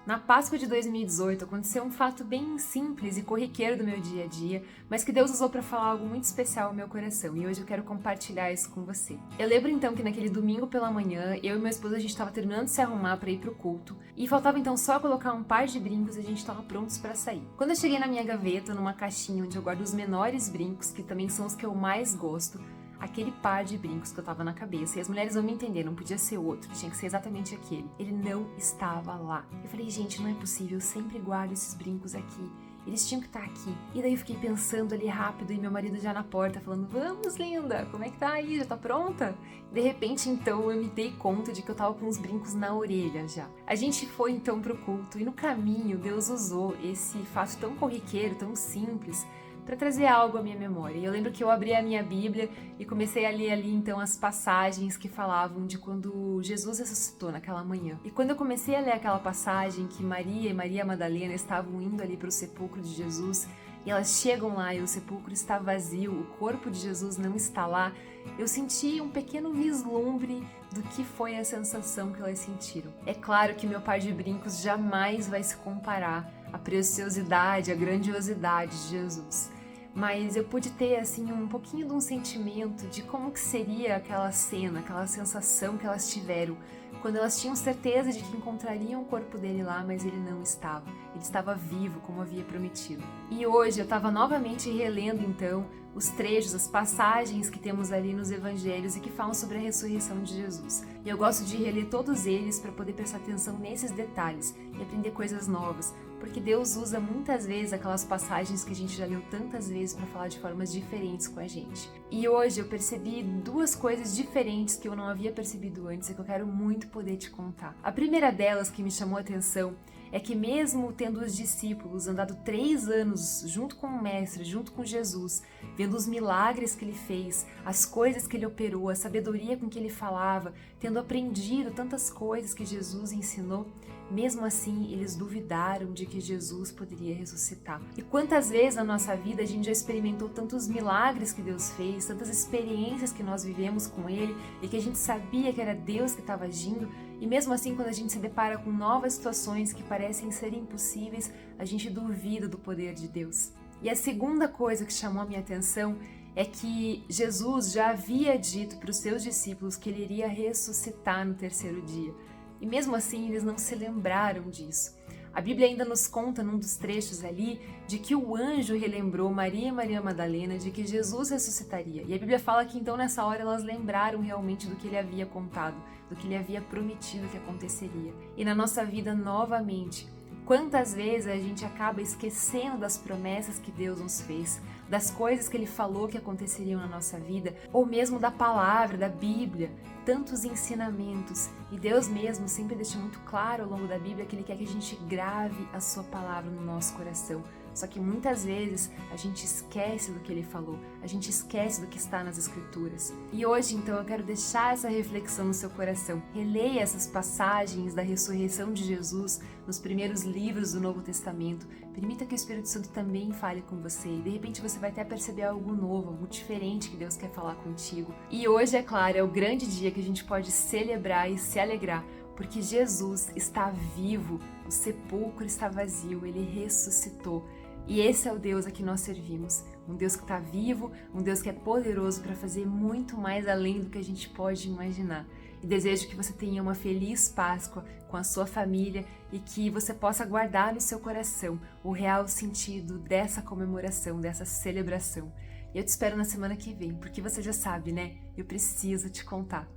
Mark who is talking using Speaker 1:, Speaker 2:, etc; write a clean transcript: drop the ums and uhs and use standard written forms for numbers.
Speaker 1: Na Páscoa de 2018 aconteceu um fato bem simples e corriqueiro do meu dia a dia, mas que Deus usou para falar algo muito especial ao meu coração, e hoje eu quero compartilhar isso com você. Eu lembro então que naquele domingo pela manhã, eu e meu esposo a gente estava terminando de se arrumar para ir pro culto, e faltava então só colocar um par de brincos e a gente estava prontos para sair. Quando eu cheguei na minha gaveta, numa caixinha onde eu guardo os menores brincos, que também são os que eu mais gosto, aquele par de brincos que eu tava na cabeça, e as mulheres vão me entender, não podia ser outro, tinha que ser exatamente aquele. Ele não estava lá. Eu falei, gente, não é possível, eu sempre guardo esses brincos aqui. Eles tinham que estar aqui. E daí eu fiquei pensando ali rápido e meu marido já na porta falando, vamos, linda, como é que tá aí? Já tá pronta? De repente, então, eu me dei conta de que eu tava com os brincos na orelha já. A gente foi então pro culto e no caminho Deus usou esse fato tão corriqueiro, tão simples, para trazer algo à minha memória. E eu lembro que eu abri a minha Bíblia e comecei a ler ali então as passagens que falavam de quando Jesus ressuscitou naquela manhã. E quando eu comecei a ler aquela passagem que Maria e Maria Madalena estavam indo ali para o sepulcro de Jesus, e elas chegam lá e o sepulcro está vazio, o corpo de Jesus não está lá, eu senti um pequeno vislumbre do que foi a sensação que elas sentiram. É claro que meu par de brincos jamais vai se comparar à preciosidade, à grandiosidade de Jesus. Mas eu pude ter assim um pouquinho de um sentimento de como que seria aquela cena, aquela sensação que elas tiveram quando elas tinham certeza de que encontrariam o corpo dele lá, mas ele não estava. Ele estava vivo, como havia prometido. E hoje eu estava novamente relendo então os trechos, as passagens que temos ali nos evangelhos e que falam sobre a ressurreição de Jesus. E eu gosto de reler todos eles para poder prestar atenção nesses detalhes e aprender coisas novas, porque Deus usa muitas vezes aquelas passagens que a gente já leu tantas vezes para falar de formas diferentes com a gente. E hoje eu percebi duas coisas diferentes que eu não havia percebido antes e que eu quero muito poder te contar. A primeira delas que me chamou a atenção é que mesmo tendo os discípulos andado 3 anos junto com o Mestre, junto com Jesus, vendo os milagres que ele fez, as coisas que ele operou, a sabedoria com que ele falava, tendo aprendido tantas coisas que Jesus ensinou, mesmo assim eles duvidaram de que Jesus poderia ressuscitar. E quantas vezes na nossa vida a gente já experimentou tantos milagres que Deus fez, tantas experiências que nós vivemos com ele e que a gente sabia que era Deus que estava agindo, e mesmo assim quando a gente se depara com novas situações que parecem ser impossíveis, a gente duvida do poder de Deus. E a segunda coisa que chamou a minha atenção é que Jesus já havia dito para os seus discípulos que ele iria ressuscitar no 3º dia. E mesmo assim eles não se lembraram disso. A Bíblia ainda nos conta num dos trechos ali de que o anjo relembrou Maria e Maria Madalena de que Jesus ressuscitaria. E a Bíblia fala que então nessa hora elas lembraram realmente do que ele havia contado, do que ele havia prometido que aconteceria. E na nossa vida novamente, quantas vezes a gente acaba esquecendo das promessas que Deus nos fez, das coisas que ele falou que aconteceriam na nossa vida, ou mesmo da palavra, da Bíblia, tantos ensinamentos. E Deus mesmo sempre deixa muito claro ao longo da Bíblia que ele quer que a gente grave a sua palavra no nosso coração. Só que muitas vezes a gente esquece do que ele falou, a gente esquece do que está nas Escrituras. E hoje, então, eu quero deixar essa reflexão no seu coração. Releia essas passagens da ressurreição de Jesus nos primeiros livros do Novo Testamento. Permita que o Espírito Santo também fale com você. E de repente você vai até perceber algo novo, algo diferente que Deus quer falar contigo. E hoje, é claro, é o grande dia que a gente pode celebrar e se alegrar, porque Jesus está vivo, o sepulcro está vazio, ele ressuscitou. E esse é o Deus a que nós servimos, um Deus que está vivo, um Deus que é poderoso para fazer muito mais além do que a gente pode imaginar. E desejo que você tenha uma feliz Páscoa com a sua família e que você possa guardar no seu coração o real sentido dessa comemoração, dessa celebração. E eu te espero na semana que vem, porque você já sabe, né? Eu preciso te contar.